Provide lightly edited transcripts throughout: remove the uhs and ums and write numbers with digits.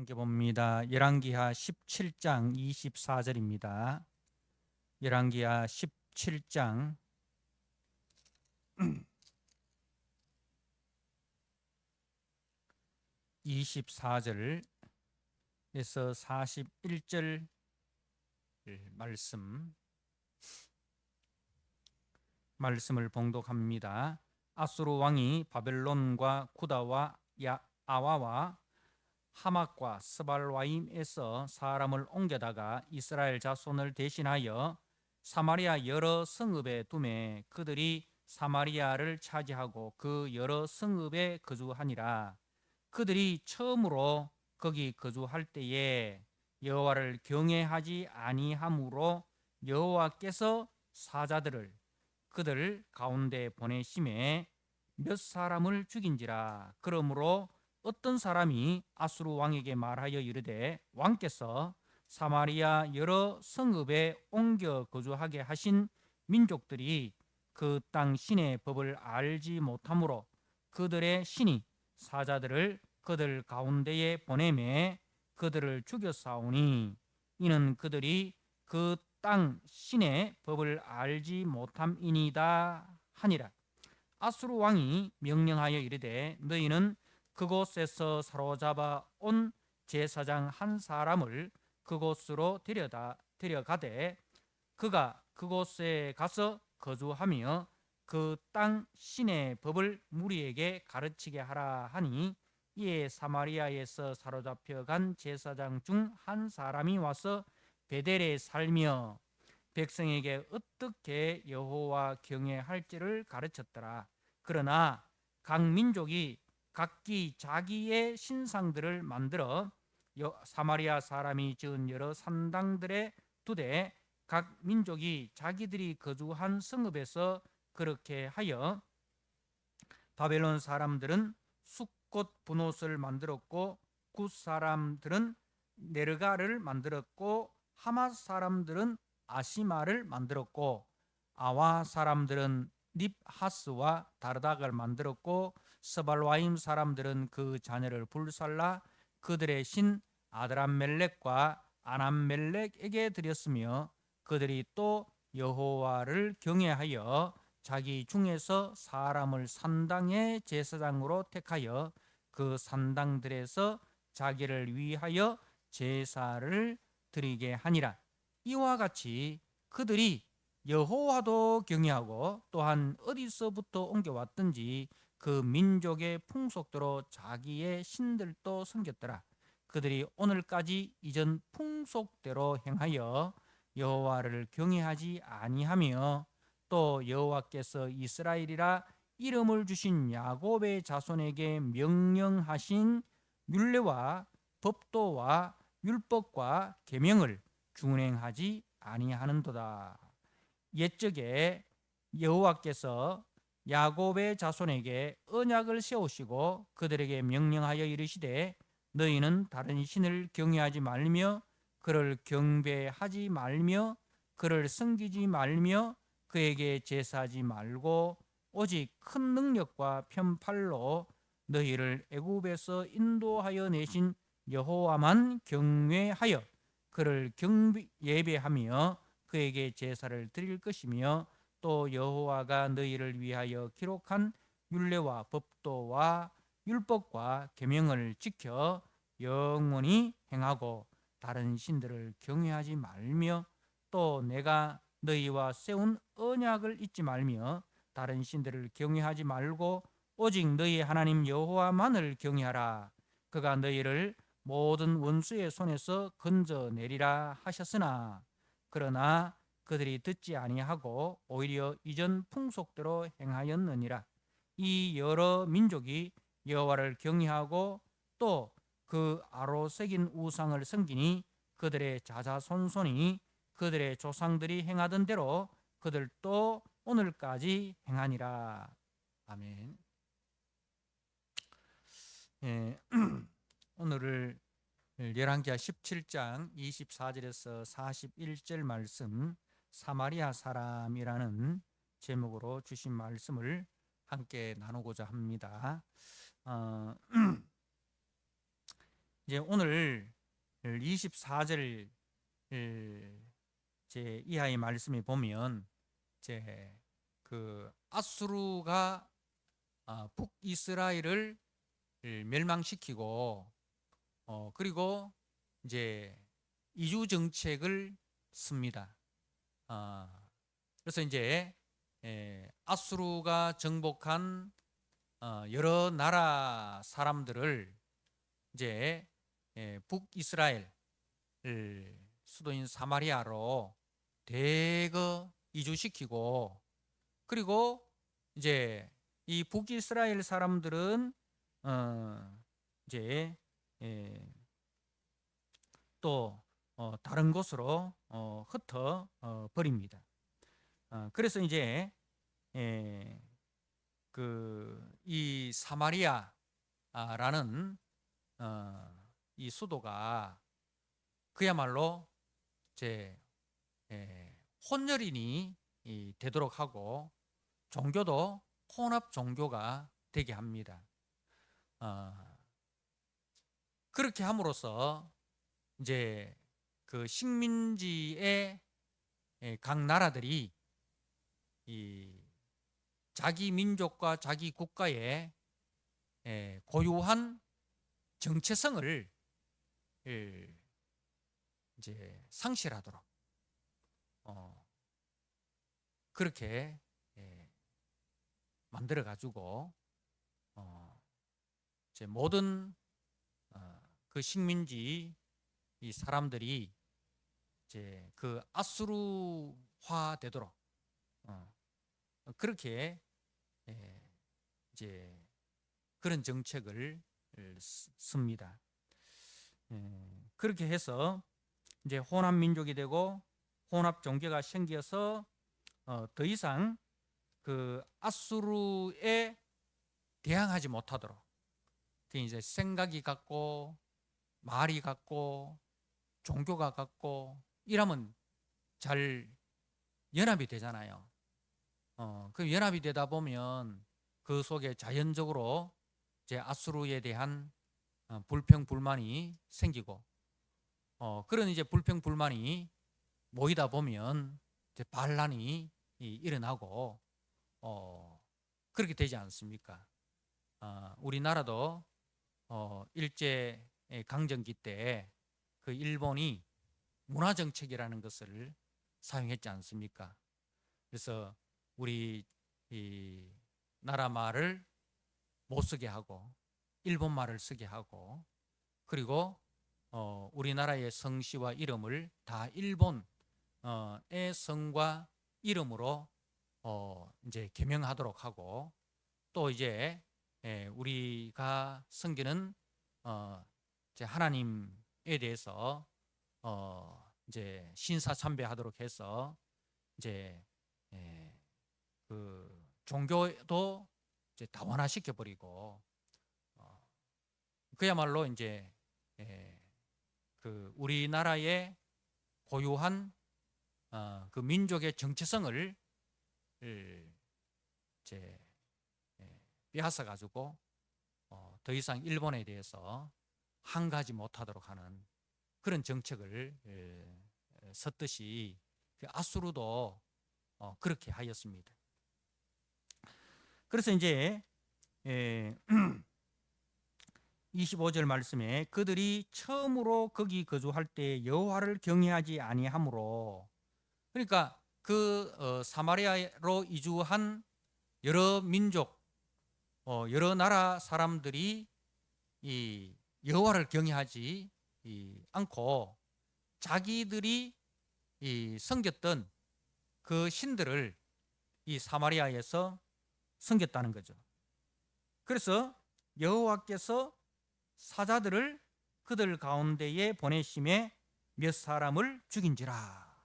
함께 봅니다. 열왕기하 17장 24절입니다. 열왕기하 17장 24절에서 41절 말씀을 봉독합니다. 아수르 왕이 바벨론과 구다와 아와와 하맛과 스발와임에서 사람을 옮겨다가 이스라엘 자손을 대신하여 사마리아 여러 성읍에 두매 그들이 사마리아를 차지하고 그 여러 성읍에 거주하니라. 그들이 처음으로 거기 거주할 때에 여호와를 경외하지 아니하므로 여호와께서 사자들을 그들 가운데 보내심에 몇 사람을 죽인지라. 그러므로 어떤 사람이 아수르 왕에게 말하여 이르되 왕께서 사마리아 여러 성읍에 옮겨 거주하게 하신 민족들이 그 땅 신의 법을 알지 못하므로 그들의 신이 사자들을 그들 가운데에 보내매 그들을 죽였사오니 이는 그들이 그 땅 신의 법을 알지 못함이니이다 하니라. 아수르 왕이 명령하여 이르되 너희는 그곳에서 사로잡아 온 제사장 한 사람을 그곳으로 데려가되 그가 그곳에 가서 거주하며 그 땅 신의 법을 무리에게 가르치게 하라 하니 이에 사마리아에서 사로잡혀 간 제사장 중 한 사람이 와서 베델에 살며 백성에게 어떻게 여호와 경외할지를 가르쳤더라. 그러나 각 민족이 각기 자기의 신상들을 만들어 사마리아 사람이 지은 여러 산당들에 두되 각 민족이 자기들이 거주한 성읍에서 그렇게 하여 바벨론 사람들은 숫꽃 분옷을 만들었고 굿 사람들은 네르가를 만들었고 하맛 사람들은 아시마를 만들었고 아와 사람들은 닙하스와 다르닥을 만들었고 스발와임 사람들은 그 자녀를 불살라 그들의 신 아드람멜렉과 아남멜렉에게 드렸으며 그들이 또 여호와를 경외하여 자기 중에서 사람을 산당의 제사장으로 택하여 그 산당들에서 자기를 위하여 제사를 드리게 하니라. 이와 같이 그들이 여호와도 경외하고 또한 어디서부터 옮겨왔든지 그 민족의 풍속대로 자기의 신들도 섬겼더라. 그들이 오늘까지 이전 풍속대로 행하여 여호와를 경외하지 아니하며 또 여호와께서 이스라엘이라 이름을 주신 야곱의 자손에게 명령하신 율례와 법도와 율법과 계명을 준행하지 아니하는도다. 옛적에 여호와께서 야곱의 자손에게 언약을 세우시고 그들에게 명령하여 이르시되 너희는 다른 신을 경외하지 말며 그를 경배하지 말며 그를 섬기지 말며 그에게 제사하지 말고 오직 큰 능력과 편팔로 너희를 애굽에서 인도하여 내신 여호와만 경외하여 그를 예배하며 그에게 제사를 드릴 것이며 또 여호와가 너희를 위하여 기록한 율례와 법도와 율법과 계명을 지켜 영원히 행하고 다른 신들을 경외하지 말며 또 내가 너희와 세운 언약을 잊지 말며 다른 신들을 경외하지 말고 오직 너희 하나님 여호와만을 경외하라. 그가 너희를 모든 원수의 손에서 건져내리라 하셨으나 그러나 그들이 듣지 아니하고 오히려 이전 풍속대로 행하였느니라. 이 여러 민족이 여호와를 경외하고 또 그 아로 새긴 우상을 섬기니 그들의 자자손손이 그들의 조상들이 행하던 대로 그들도 오늘까지 행하니라. 아멘. 예, 오늘을 열왕기하 17장 24절에서 41절 말씀 사마리아 사람이라는 제목으로 주신 말씀을 함께 나누고자 합니다. 이제 오늘 24절 제 이하의 말씀에 보면 이제 그 아수르가 북이스라엘을 멸망시키고 그리고 이제 이주 정책을 씁니다. 그래서 이제 아수르가 정복한 여러 나라 사람들을 이제 북이스라엘 수도인 사마리아로 대거 이주시키고 그리고 이제 이 북이스라엘 사람들은 이제 또 다른 곳으로 흩어 버립니다. 그래서 이제 이 사마리아라는 이 수도가 그야말로 이제 혼혈인이 되도록 하고 종교도 혼합 종교가 되게 합니다. 그렇게 함으로써 이제 그 식민지의 각 나라들이 이 자기 민족과 자기 국가의 고유한 정체성을 이제 상실하도록 그렇게 만들어 가지고 이제 모든 그 식민지 이 사람들이 이제 그 아수르화 되도록 그렇게 이제 그런 정책을 씁니다. 그렇게 해서 이제 혼합 민족이 되고 혼합 종교가 생겨서 더 이상 그 아수르에 대항하지 못하도록 이제 생각이 같고 말이 같고 종교가 같고 이러면 잘 연합이 되잖아요. 그 연합이 되다 보면 그 속에 자연적으로 이제 아수르에 대한 불평 불만이 생기고 그런 이제 불평 불만이 모이다 보면 이제 반란이 일어나고 그렇게 되지 않습니까? 우리나라도 일제 강점기 때 그 일본이 문화정책이라는 것을 사용했지 않습니까? 그래서 우리 이 나라 말을 못 쓰게 하고 일본 말을 쓰게 하고 그리고 우리나라의 성씨와 이름을 다 일본의 성과 이름으로 이제 개명하도록 하고 또 이제 우리가 섬기는 이제 하나님에 대해서 이제 신사참배하도록 해서 이제 그 종교도 이제 다원화시켜 버리고 그야말로 이제 그 우리나라의 고유한 그 민족의 정체성을 이제 빼앗아 가지고 더 이상 일본에 대해서 항가지 못하도록 하는 그런 정책을 썼듯이 그 아수르도 그렇게 하였습니다. 그래서 이제 25절 말씀에 그들이 처음으로 거기 거주할 때 여호와를 경외하지 아니하므로 그러니까 그 사마리아로 이주한 여러 민족 여러 나라 사람들이 이 여호와를 경외하지 않고 자기들이 섬겼던 그 신들을 이 사마리아에서 섬겼다는 거죠. 그래서 여호와께서 사자들을 그들 가운데에 보내심에 몇 사람을 죽인지라.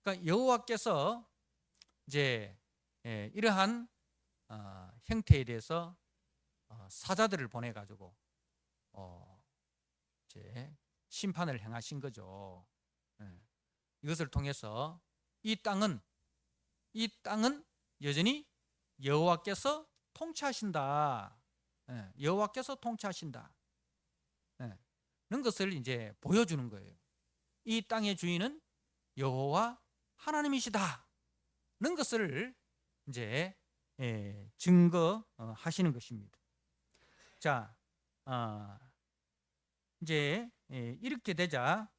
그러니까 여호와께서 이제 이러한 형태에 대해서 사자들을 보내 가지고 이제 심판을 행하신 거죠. 이것을 통해서 이 땅은 여전히 여호와께서 통치하신다. 여호와께서 통치하신다. 것을 이제 보여주는 거예요. 이 땅의 주인은 여호와 하나님이시다는 것을 이제 증거하시는 것입니다. 자, 이제 이렇게 되자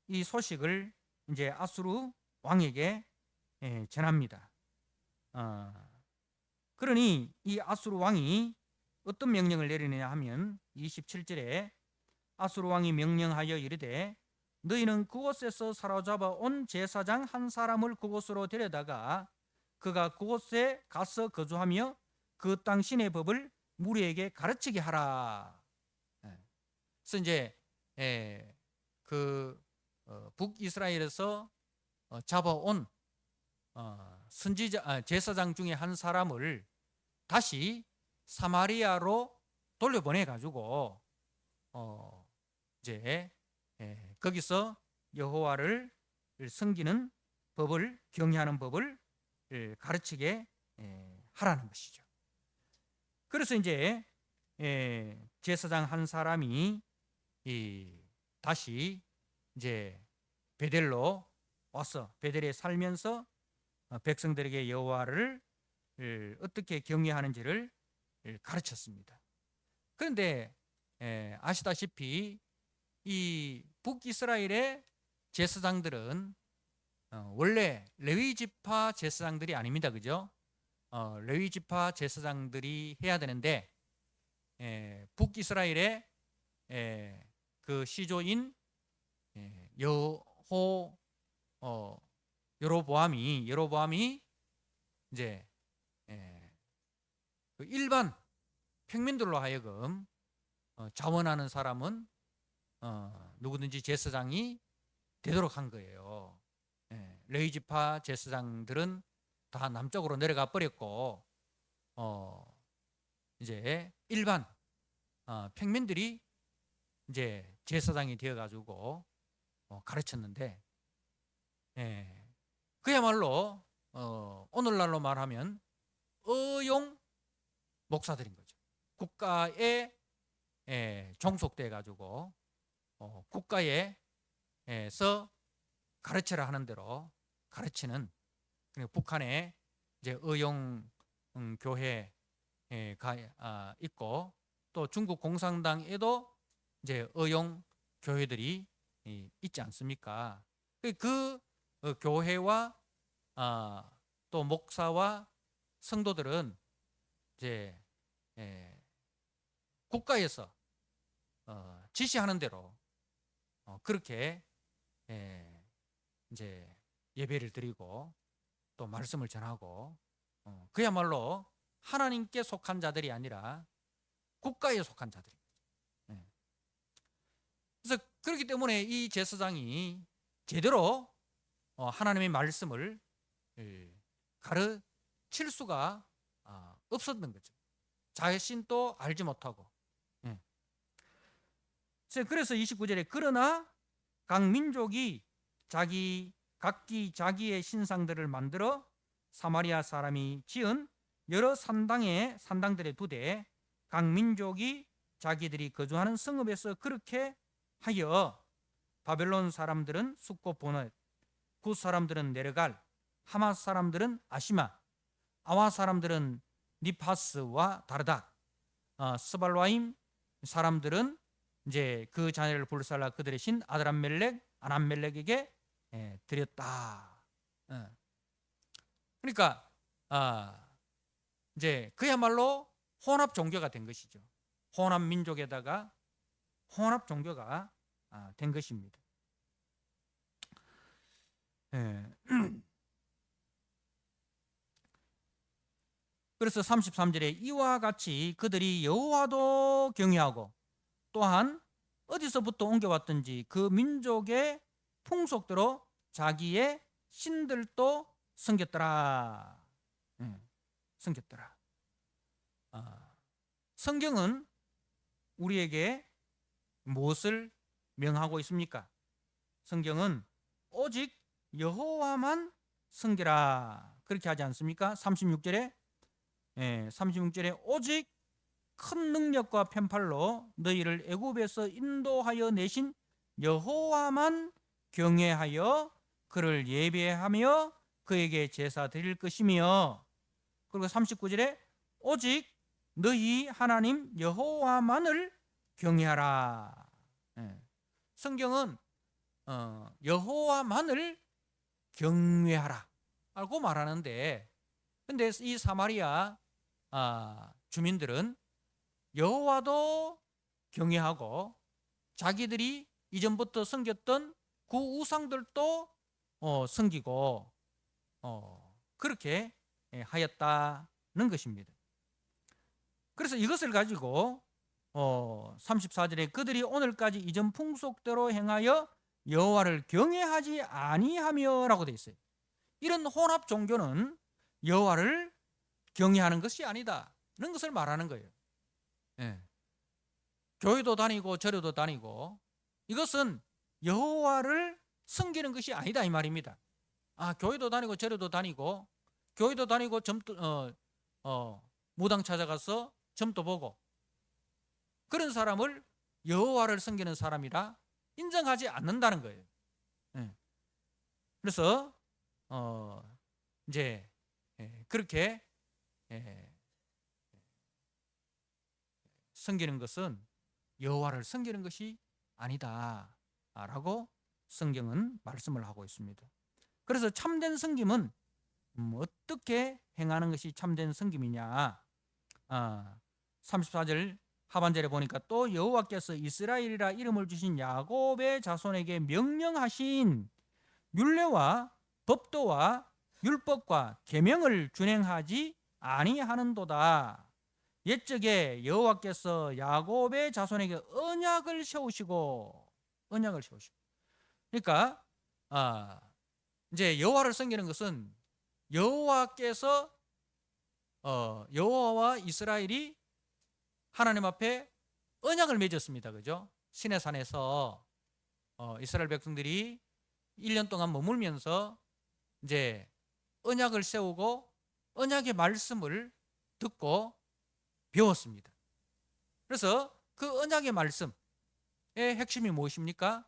이 소식을 이제 아수르 왕에게 전합니다. 그러니 이 아수르 왕이 어떤 명령을 내리느냐 하면 27절에 아수르 왕이 명령하여 이르되 너희는 그곳에서 사로잡아 온 제사장 한 사람을 그곳으로 데려다가 그가 그곳에 가서 거주하며 그 땅 신의 법을 무리에게 가르치게 하라. 그래서 이제 북이스라엘에서 잡아온 선지자 제사장 중에 한 사람을 다시 사마리아로 돌려보내 가지고 이제 거기서 여호와를 섬기는 법을 경외하는 법을 가르치게 하라는 것이죠. 그래서 이제 제사장 한 사람이 다시 이제 베델로 와서 베델에 살면서 백성들에게 여호와를 어떻게 경외하는지를 가르쳤습니다. 그런데 아시다시피 이 북이스라엘의 제사장들은 원래 레위 지파 제사장들이 아닙니다. 그죠? 레위 지파 제사장들이 해야 되는데 북이스라엘의 그 시조인 여로보암이 이제 그 일반 평민들로 하여금 자원하는 사람은 누구든지 제사장이 되도록 한 거예요. 레위 지파 제사장들은 다 남쪽으로 내려가 버렸고 이제 일반 평민들이 이제 제사장이 되어 가지고 가르쳤는데 그야말로 오늘날로 말하면 의용 목사들인 거죠. 국가에 종속돼 가지고 국가에서 가르쳐라 하는 대로 가르치는 북한에 이제 의용 교회가 있고 또 중국 공산당에도 이제 의용 교회들이 있지 않습니까? 그 교회와 또 목사와 성도들은 이제 국가에서 지시하는 대로 그렇게 이제 예배를 드리고 또 말씀을 전하고 그야말로 하나님께 속한 자들이 아니라 국가에 속한 자들입니다. 그래서 그렇기 때문에 이 제사장이 제대로 하나님의 말씀을 가르칠 수가 없었던 거죠. 자신도 알지 못하고. 그래서 29절에 그러나 각 민족이 각기 자기의 신상들을 만들어 사마리아 사람이 지은 여러 산당들에 두되 각 민족이 자기들이 거주하는 성읍에서 그렇게 하여 바벨론 사람들은 숫곳 보넷, 굿 사람들은 네르갈, 하맛 사람들은 아시마, 아와 사람들은 니파스와 다르다, 스발와임 사람들은 이제 그 자녀를 불살라 그들의 신 아람멜렉에게 드렸다. 그러니까 이제 그야말로 혼합 종교가 된 것이죠. 혼합 민족에다가 혼합 종교가 된 것입니다. 그래서 33절에 이와 같이 그들이 여호와도 경외하고 또한 어디서부터 옮겨왔든지 그 민족의 풍속대로 자기의 신들도 섬겼더라. 섬겼더라. 성경은 우리에게 무엇을 명하고 있습니까? 성경은 오직 여호와만 섬기라 그렇게 하지 않습니까? 36절에 오직 큰 능력과 편팔로 너희를 애굽에서 인도하여 내신 여호와만 경외하여 그를 예배하며 그에게 제사 드릴 것이며, 그리고 39절에 오직 너희 하나님 여호와만을 경외하라. 성경은 여호와만을 경외하라 라고 말하는데, 근데 이 사마리아 주민들은 여호와도 경외하고 자기들이 이전부터 섬겼던 그 우상들도 섬기고 그렇게 하였다는 것입니다. 그래서 이것을 가지고 34절에 그들이 오늘까지 이전 풍속대로 행하여 여호와를 경외하지 아니하며 라고 되어 있어요. 이런 혼합 종교는 여호와를 경외하는 것이 아니다는 것을 말하는 거예요. 교회도 다니고 절에도 다니고 이것은 여호와를 섬기는 것이 아니다 이 말입니다. 교회도 다니고 절에도 다니고 교회도 다니고 무당 찾아가서 점도 보고 그런 사람을 여호와를 섬기는 사람이라 인정하지 않는다는 거예요. 그래서 이제 그렇게 섬기는 것은 여호와를 섬기는 것이 아니다라고 성경은 말씀을 하고 있습니다. 그래서 참된 섬김은 어떻게 행하는 것이 참된 섬김이냐? 34절 하반절에 보니까 또 여호와께서 이스라엘이라 이름을 주신 야곱의 자손에게 명령하신 율례와 법도와 율법과 계명을 준행하지 아니하는도다. 옛적에 여호와께서 야곱의 자손에게 언약을 세우시고 그러니까 이제 여호와를 섬기는 것은 여호와께서 여호와와 이스라엘이 하나님 앞에 언약을 맺었습니다. 그죠? 시내산에서 이스라엘 백성들이 1년 동안 머물면서 이제 언약을 세우고 언약의 말씀을 듣고 배웠습니다. 그래서 그 언약의 말씀의 핵심이 무엇입니까?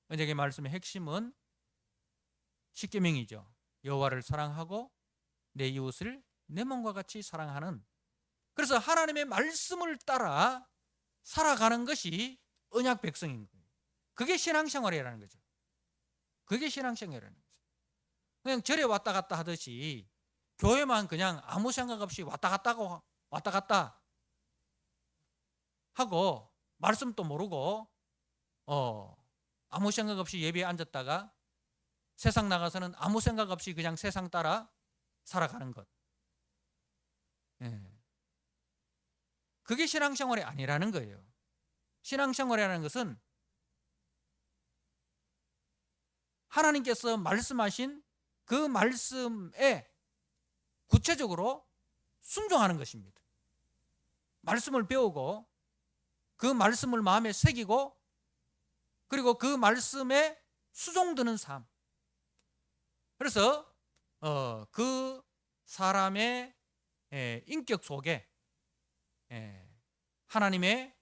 언약의 말씀의 핵심은 십계명이죠. 여호와를 사랑하고 내 이웃을 내 몸과 같이 사랑하는, 그래서 하나님의 말씀을 따라 살아가는 것이 언약 백성인 거예요. 그게 신앙생활이라는 거죠. 그게 신앙생활이라는 거죠. 그냥 절에 왔다 갔다 하듯이 교회만 그냥 아무 생각 없이 왔다 갔다 하고 말씀도 모르고 아무 생각 없이 예배에 앉았다가 세상 나가서는 아무 생각 없이 그냥 세상 따라 살아가는 것. 그게 신앙생활이 아니라는 거예요. 신앙생활이라는 것은 하나님께서 말씀하신 그 말씀에 구체적으로 순종하는 것입니다. 말씀을 배우고 그 말씀을 마음에 새기고 그리고 그 말씀에 수종드는 삶. 그래서 그 사람의 인격 속에 하나님의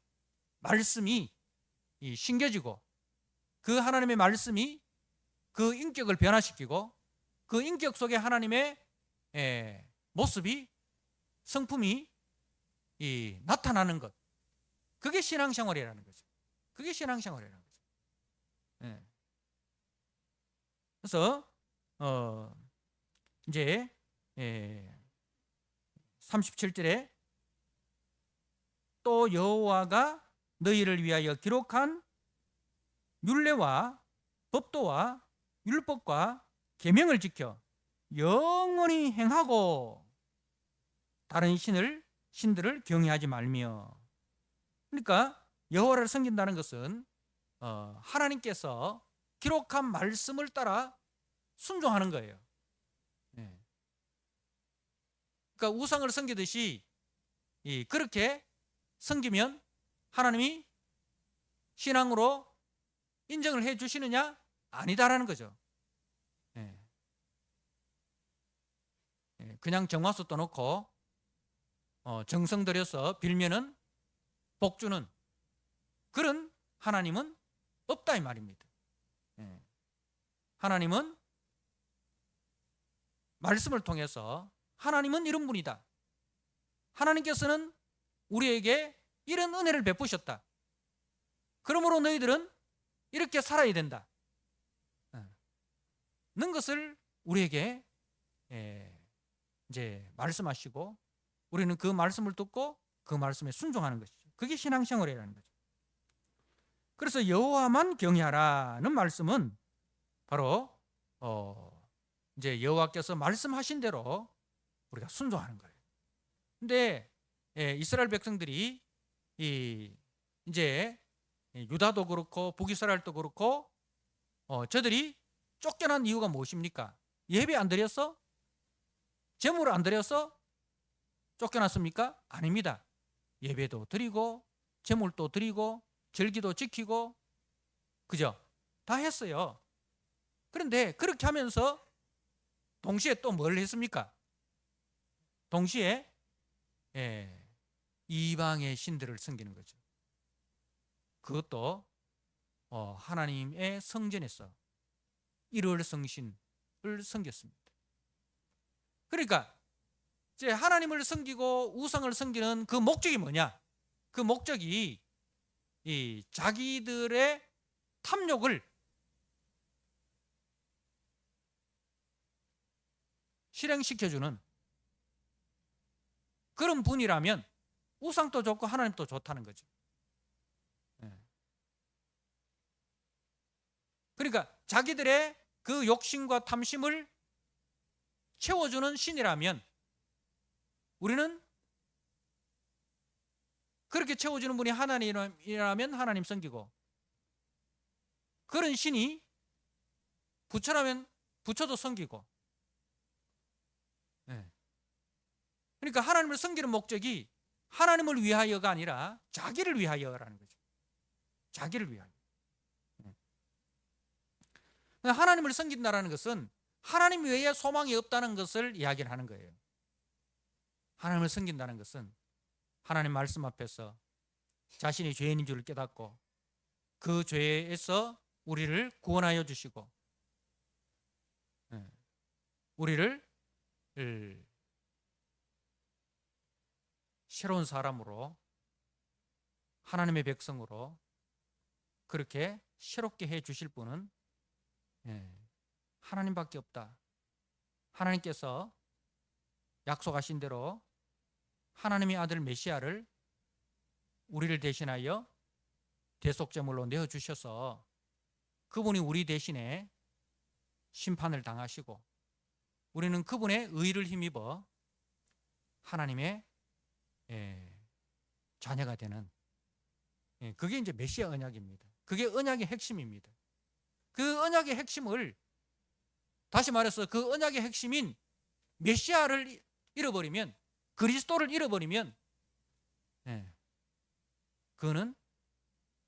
말씀이 심겨지고 그 하나님의 말씀이 그 인격을 변화시키고 그 인격 속에 하나님의 모습이 성품이 나타나는 것. 그게 신앙생활이라는 거죠. 그게 신앙생활이라는 거죠. 그래서 이제 37절에 또 여호와가 너희를 위하여 기록한 율례와 법도와 율법과 계명을 지켜 영원히 행하고 다른 신들을 경외하지 말며. 그러니까 여호와를 섬긴다는 것은 하나님께서 기록한 말씀을 따라 순종하는 거예요. 그러니까 우상을 섬기듯이 그렇게 섬기면 하나님이 신앙으로 인정을 해 주시느냐? 아니다라는 거죠. 그냥 정화수 떠놓고 정성 들여서 빌면은 복 주는 그런 하나님은 없다 이 말입니다. 하나님은 말씀을 통해서 하나님은 이런 분이다. 하나님께서는 우리에게 이런 은혜를 베푸셨다. 그러므로 너희들은 이렇게 살아야 된다. 는 것을 우리에게 이제 말씀하시고 우리는 그 말씀을 듣고 그 말씀에 순종하는 것이죠. 그게 신앙생활이라는 거죠. 그래서 여호와만 경외하라는 말씀은 바로 이제 여호와께서 말씀하신 대로 우리가 순종하는 거예요. 근데 이스라엘 백성들이 이제 유다도 그렇고 북이스라엘도 그렇고 저들이 쫓겨난 이유가 무엇입니까? 예배 안 드렸어? 제물을 안 드려서 쫓겨났습니까? 아닙니다. 예배도 드리고 제물도 드리고 절기도 지키고 그죠? 다 했어요. 그런데 그렇게 하면서 동시에 또 뭘 했습니까? 동시에 이방의 신들을 섬기는 거죠. 그것도 하나님의 성전에서 일월성신을 섬겼습니다. 그러니까 이제 하나님을 섬기고 우상을 섬기는 그 목적이 뭐냐? 그 목적이 이 자기들의 탐욕을 실행시켜주는 그런 분이라면 우상도 좋고 하나님도 좋다는 거죠. 그러니까 자기들의 그 욕심과 탐심을 채워주는 신이라면 우리는 그렇게 채워주는 분이 하나님이라면 하나님 섬기고 그런 신이 부처라면 부처도 섬기고 그러니까 하나님을 섬기는 목적이 하나님을 위하여가 아니라 자기를 위하여라는 거죠. 자기를 위하여. 하나님을 섬긴다는 것은 하나님 외에 소망이 없다는 것을 이야기를 하는 거예요. 하나님을 섬긴다는 것은 하나님 말씀 앞에서 자신이 죄인인 줄을 깨닫고 그 죄에서 우리를 구원하여 주시고 우리를 새로운 사람으로 하나님의 백성으로 그렇게 새롭게 해 주실 분은 하나님밖에 없다. 하나님께서 약속하신 대로 하나님의 아들 메시아를 우리를 대신하여 대속제물로 내어주셔서 그분이 우리 대신에 심판을 당하시고 우리는 그분의 의를 힘입어 하나님의 자녀가 되는 그게 이제 메시아 언약입니다. 그게 언약의 핵심입니다. 그 언약의 핵심을 다시 말해서 그 언약의 핵심인 메시아를 잃어버리면 그리스도를 잃어버리면 그거는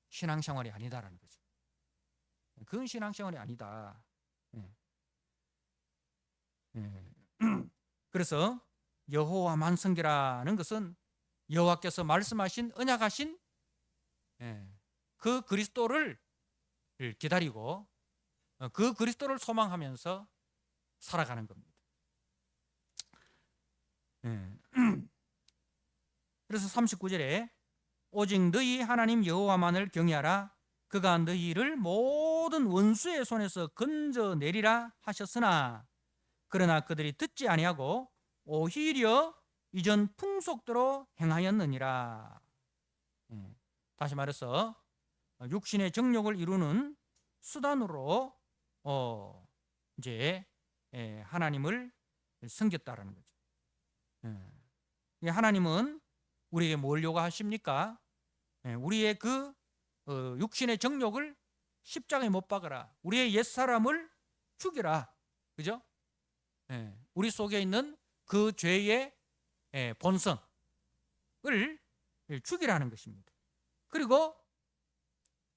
신앙생활이 아니다라는 거죠. 그건 신앙생활이 아니다. 그래서 여호와만 섬기라는 것은 여호와께서 말씀하신 언약하신 그 그리스도를 기다리고 그 그리스도를 소망하면서 살아가는 겁니다. 그래서 39절에 오직 너희 하나님 여호와만을 경외하라. 그가 너희를 모든 원수의 손에서 건져내리라 하셨으나 그러나 그들이 듣지 아니하고 오히려 이전 풍속대로 행하였느니라. 다시 말해서 육신의 정욕을 이루는 수단으로 이제 하나님을 섬겼다라는 거죠. 하나님은 우리에게 뭘 요구하십니까? 우리의 그 육신의 정욕을 십자가에 못 박아라. 우리의 옛사람을 죽여라. 그죠? 우리 속에 있는 그 죄의 본성을 죽이라는 것입니다. 그리고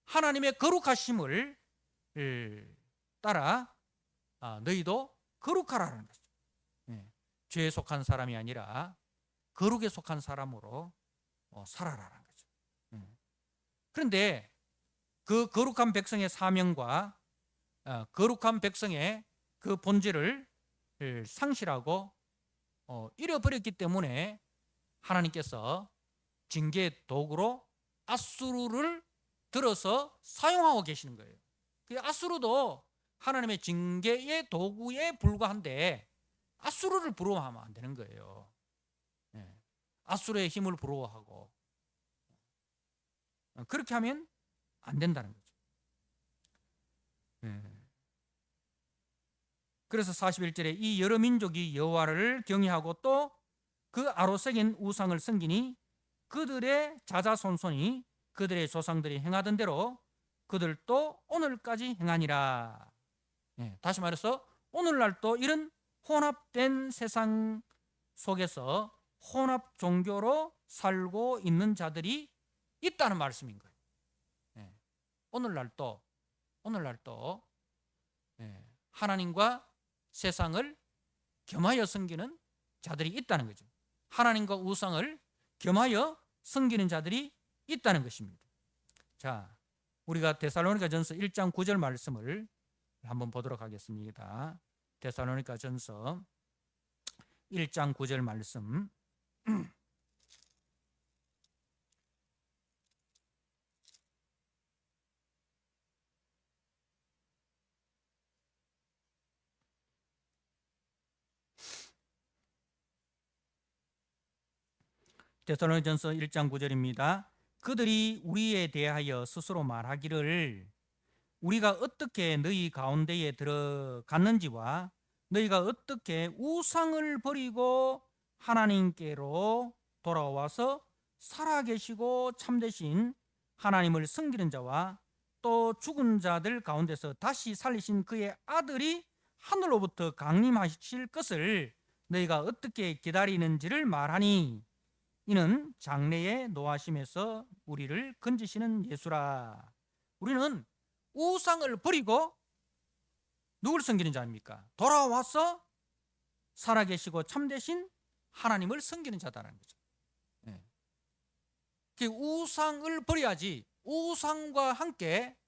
하나님의 거룩하심을 따라 너희도 거룩하라는 거죠. 죄에 속한 사람이 아니라 거룩에 속한 사람으로 살아라라는 거죠. 그런데 그 거룩한 백성의 사명과 거룩한 백성의 그 본질을 상실하고 잃어버렸기 때문에 하나님께서 징계의 도구로 앗수르를 들어서 사용하고 계시는 거예요. 그 앗수르도 하나님의 징계의 도구에 불과한데 앗수르를 부러워하면 안 되는 거예요. 앗수르의 힘을 부러워하고 그렇게 하면 안 된다는 거죠. 그래서 41절에 이 여러 민족이 여호와를 경외하고 또 그 아로새긴 우상을 섬기니 그들의 자자손손이 그들의 조상들이 행하던 대로 그들도 오늘까지 행하니라. 다시 말해서 오늘날도 이런 혼합된 세상 속에서 혼합 종교로 살고 있는 자들이 있다는 말씀인 거예요. 오늘날도 하나님과 세상을 겸하여 섬기는 자들이 있다는 거죠. 하나님과 우상을 겸하여 섬기는 자들이 있다는 것입니다. 자, 우리가 데살로니가전서 1장 9절 말씀을 한번 보도록 하겠습니다. 데살로니가전서 1장 9절 말씀. 데살로니가전서 1장 9절입니다. 그들이 우리에 대하여 스스로 말하기를 우리가 어떻게 너희 가운데에 들어갔는지와 너희가 어떻게 우상을 버리고 하나님께로 돌아와서 살아계시고 참되신 하나님을 섬기는 자와 또 죽은 자들 가운데서 다시 살리신 그의 아들이 하늘로부터 강림하실 것을 너희가 어떻게 기다리는지를 말하니 이는 장래의 노하심에서 우리를 건지시는 예수라. 우리는 우상을 버리고 누굴 섬기는 자입니까? 돌아와서 살아계시고 참되신 하나님을 섬기는 자다라는 거죠. 우상을 버려야지 우상과 함께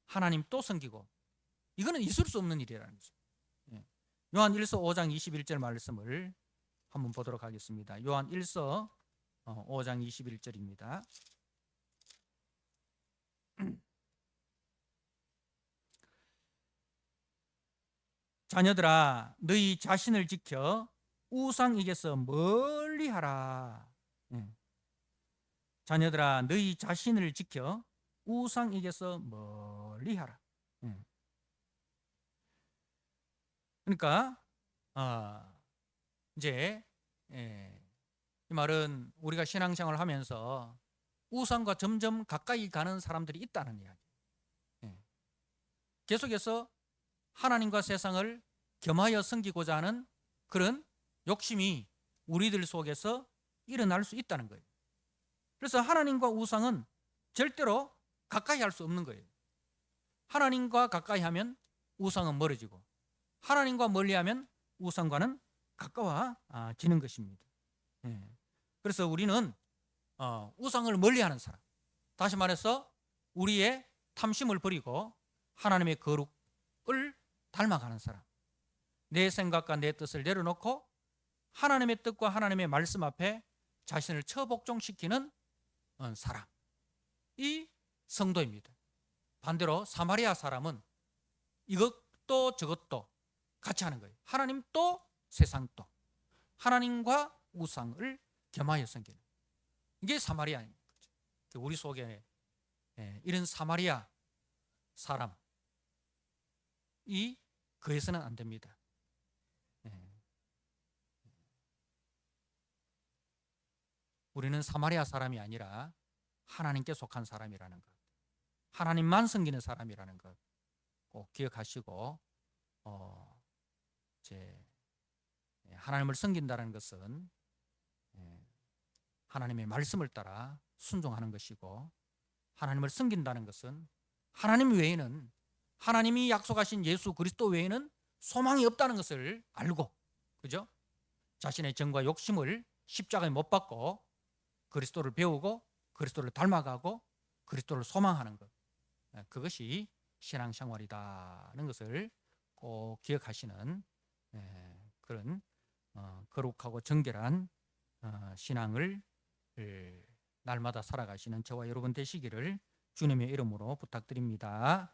하나님 또 섬기고 이거는 있을 수 없는 일이라는 거죠. 요한 1서 5장 21절 말씀을 한번 보도록 하겠습니다. 요한 1서 5장 21절입니다. 자녀들아 너희 자신을 지켜 우상에게서 멀리하라. 자녀들아 너희 자신을 지켜 우상에게서 멀리하라. 그러니까 이제 이 말은 우리가 신앙생활을 하면서 우상과 점점 가까이 가는 사람들이 있다는 이야기. 계속해서 하나님과 세상을 겸하여 섬기고자 하는 그런 욕심이 우리들 속에서 일어날 수 있다는 거예요. 그래서 하나님과 우상은 절대로 가까이 할 수 없는 거예요. 하나님과 가까이 하면 우상은 멀어지고 하나님과 멀리하면 우상과는 가까워지는 것입니다. 그래서 우리는 우상을 멀리하는 사람, 다시 말해서 우리의 탐심을 버리고 하나님의 거룩을 닮아가는 사람, 내 생각과 내 뜻을 내려놓고 하나님의 뜻과 하나님의 말씀 앞에 자신을 처복종시키는 사람, 이 성도입니다. 반대로 사마리아 사람은 이것도 저것도 같이 하는 거예요. 하나님도 세상도 하나님과 우상을 겸하여 섬기는 이게 사마리아인 거죠. 우리 속에 이런 사마리아 사람이 거해서는 안 됩니다. 우리는 사마리아 사람이 아니라 하나님께 속한 사람이라는 것, 하나님만 섬기는 사람이라는 것 꼭 기억하시고 이제 하나님을 섬긴다는 것은 하나님의 말씀을 따라 순종하는 것이고, 하나님을 섬긴다는 것은 하나님 외에는, 하나님이 약속하신 예수 그리스도 외에는 소망이 없다는 것을 알고, 그죠? 자신의 정과 욕심을 십자가에 못 박고 그리스도를 배우고 그리스도를 닮아가고 그리스도를 소망하는 것, 그것이 신앙생활이다는 것을 꼭 기억하시는 그런 거룩하고 정결한 신앙을 날마다 살아가시는 저와 여러분 되시기를 주님의 이름으로 부탁드립니다.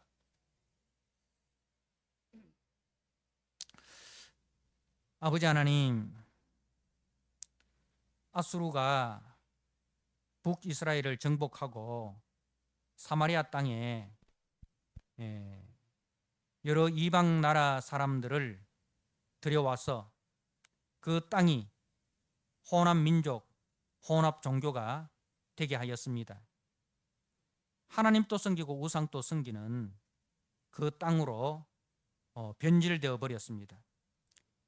아버지 하나님, 아수르가 북이스라엘을 정복하고 사마리아 땅에 여러 이방 나라 사람들을 들여와서 그 땅이 혼합 민족, 혼합 종교가 되게 하였습니다. 하나님도 섬기고 우상도 섬기는 그 땅으로 변질되어 버렸습니다.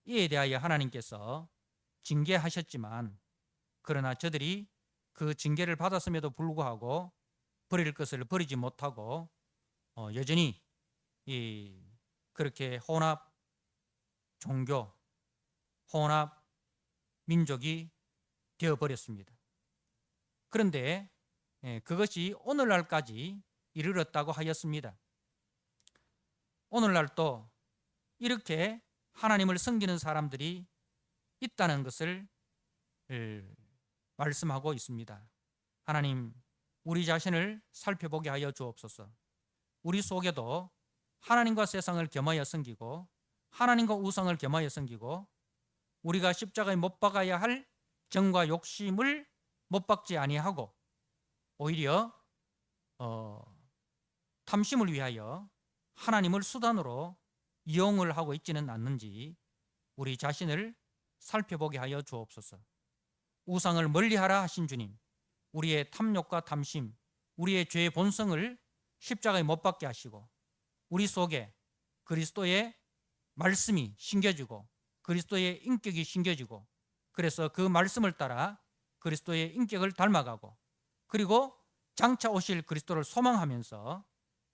이에 대하여 하나님께서 징계하셨지만, 그러나 저들이 그 징계를 받았음에도 불구하고 버릴 것을 버리지 못하고 여전히 그렇게 혼합 종교, 혼합 민족이 되어버렸습니다. 그런데 그것이 오늘날까지 이르렀다고 하였습니다. 오늘날도 이렇게 하나님을 섬기는 사람들이 있다는 것을 말씀하고 있습니다. 하나님, 우리 자신을 살펴보게 하여 주옵소서. 우리 속에도 하나님과 세상을 겸하여 섬기고 하나님과 우상을 겸하여 섬기고 우리가 십자가에 못 박아야 할 정과 욕심을 못 박지 아니하고 오히려 탐심을 위하여 하나님을 수단으로 이용을 하고 있지는 않는지 우리 자신을 살펴보게 하여 주옵소서. 우상을 멀리하라 하신 주님, 우리의 탐욕과 탐심, 우리의 죄의 본성을 십자가에 못 박게 하시고 우리 속에 그리스도의 말씀이 심겨지고 그리스도의 인격이 심겨지고, 그래서 그 말씀을 따라 그리스도의 인격을 닮아가고, 그리고 장차 오실 그리스도를 소망하면서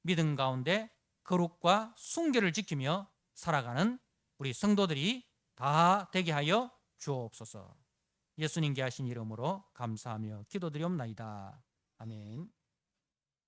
믿음 가운데 거룩과 순결을 지키며 살아가는 우리 성도들이 다 되게 하여 주옵소서. 예수님께 하신 이름으로 감사하며 기도드리옵나이다. 아멘.